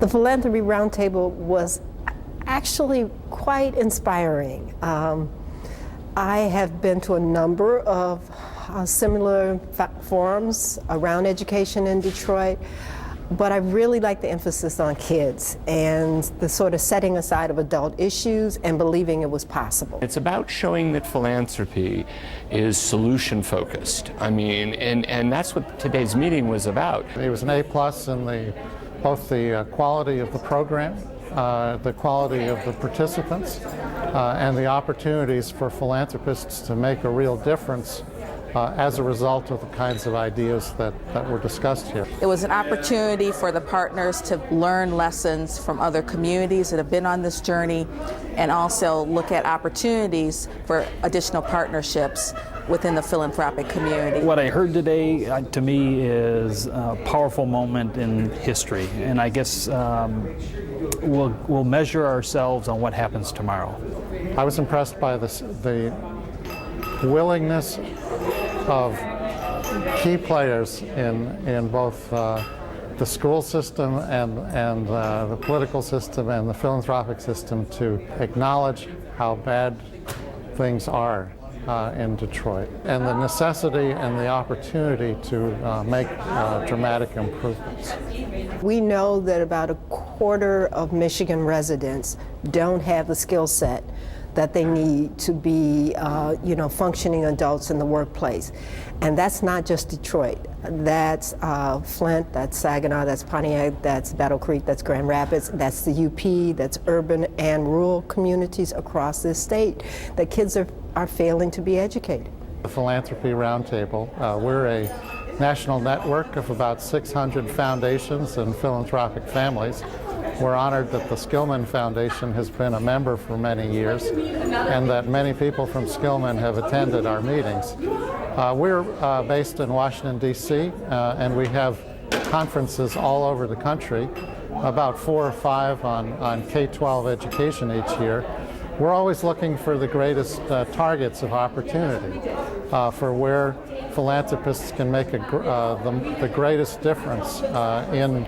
The Philanthropy Roundtable was actually quite inspiring. I have been to a number of similar forums around education in Detroit, but I really like the emphasis on kids and the sort of setting aside of adult issues and believing it was possible. It's about showing that philanthropy is solution focused. I mean, and that's what today's meeting was about. It was an A+ in both the quality of the program, the quality of the participants, and the opportunities for philanthropists to make a real difference as a result of the kinds of ideas that were discussed here. It was an opportunity for the partners to learn lessons from other communities that have been on this journey and also look at opportunities for additional partnerships within the philanthropic community. What I heard today, to me, is a powerful moment in history, and I guess we'll measure ourselves on what happens tomorrow. I was impressed by the willingness of key players in both the school system and the political system and the philanthropic system to acknowledge how bad things are in Detroit, and the necessity and the opportunity to make dramatic improvements. We know that about a quarter of Michigan residents don't have the skill set that they need to be functioning adults in the workplace. And that's not just Detroit. That's Flint, that's Saginaw, that's Pontiac, that's Battle Creek, that's Grand Rapids, that's the UP, that's urban and rural communities across this state. The kids are failing to be educated. The Philanthropy Roundtable, we're a national network of about 600 foundations and philanthropic families. We're honored that the Skillman Foundation has been a member for many years and that many people from Skillman have attended our meetings. We're based in Washington, D.C., and we have conferences all over the country, about 4 or 5 on K-12 education each year. We're always looking for the greatest targets of opportunity for where philanthropists can make the greatest difference in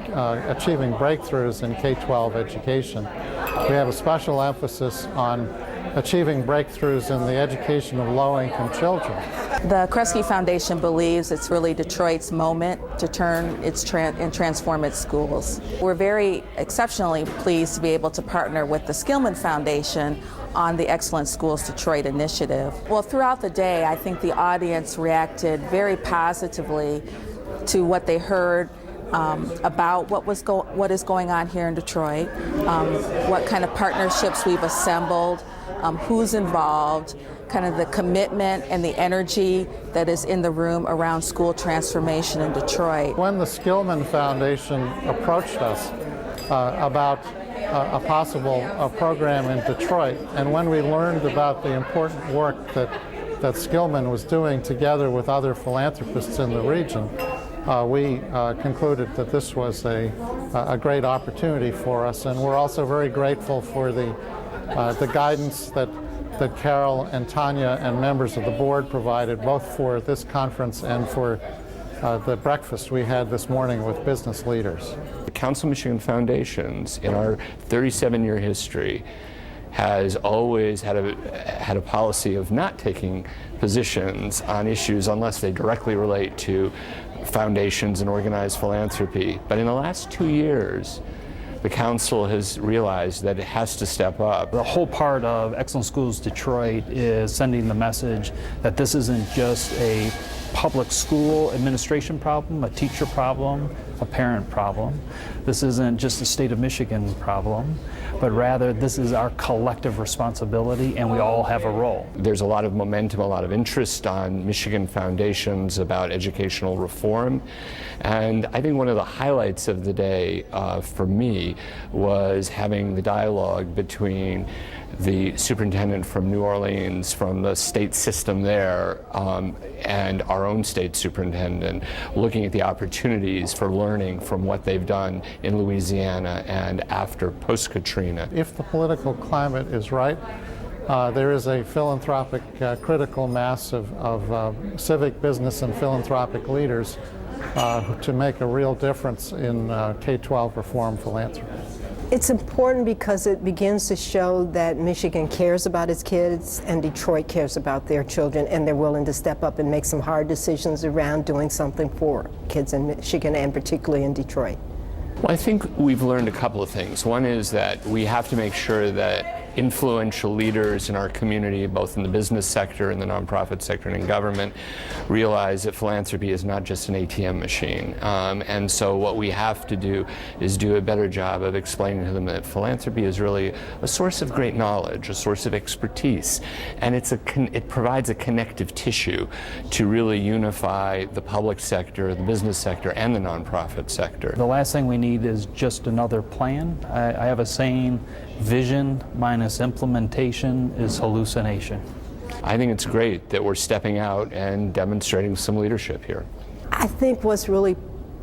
achieving breakthroughs in K-12 education. We have a special emphasis on achieving breakthroughs in the education of low-income children. The Kresge Foundation believes it's really Detroit's moment to turn and transform its schools. We're very exceptionally pleased to be able to partner with the Skillman Foundation on the Excellent Schools Detroit initiative. Well, throughout the day, I think the audience reacted very positively to what they heard about what is going on here in Detroit, what kind of partnerships we've assembled, who's involved, kind of the commitment and the energy that is in the room around school transformation in Detroit. When the Skillman Foundation approached us about a possible program in Detroit, and when we learned about the important work that Skillman was doing together with other philanthropists in the region, we concluded that this was a great opportunity for us, and we're also very grateful for the guidance that Carol and Tanya and members of the board provided, both for this conference and for the breakfast we had this morning with business leaders. The Council of Michigan Foundations, in our 37-year history, has always had a policy of not taking positions on issues unless they directly relate to foundations and organized philanthropy. But in the last 2 years, the council has realized that it has to step up. The whole part of Excellent Schools Detroit is sending the message that this isn't just a public school administration problem, a teacher problem, a parent problem. This isn't just a state of Michigan problem, but rather this is our collective responsibility, and we all have a role. There's a lot of momentum, a lot of interest on Michigan foundations about educational reform, and I think one of the highlights of the day for me was having the dialogue between the superintendent from New Orleans, from the state system there, and our own state superintendent, looking at the opportunities for learning from what they've done in Louisiana and after post-Katrina. If the political climate is right, there is a philanthropic critical mass of civic, business, and philanthropic leaders to make a real difference in K-12 reform philanthropy. It's important because it begins to show that Michigan cares about its kids and Detroit cares about their children, and they're willing to step up and make some hard decisions around doing something for kids in Michigan and particularly in Detroit. Well, I think we've learned a couple of things. One is that we have to make sure that influential leaders in our community, both in the business sector, in the nonprofit sector, and in government, realize that philanthropy is not just an ATM machine. And so what we have to do is do a better job of explaining to them that philanthropy is really a source of great knowledge, a source of expertise, and it provides a connective tissue to really unify the public sector, the business sector, and the nonprofit sector. The last thing we need is just another plan. I have a saying, vision minus implementation is hallucination. I think it's great that we're stepping out and demonstrating some leadership here. I think what's really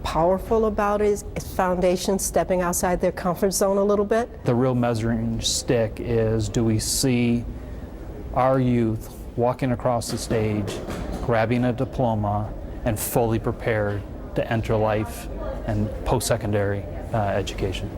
powerful about it is foundations stepping outside their comfort zone a little bit. The real measuring stick is, do we see our youth walking across the stage, grabbing a diploma, and fully prepared to enter life and post-secondary education?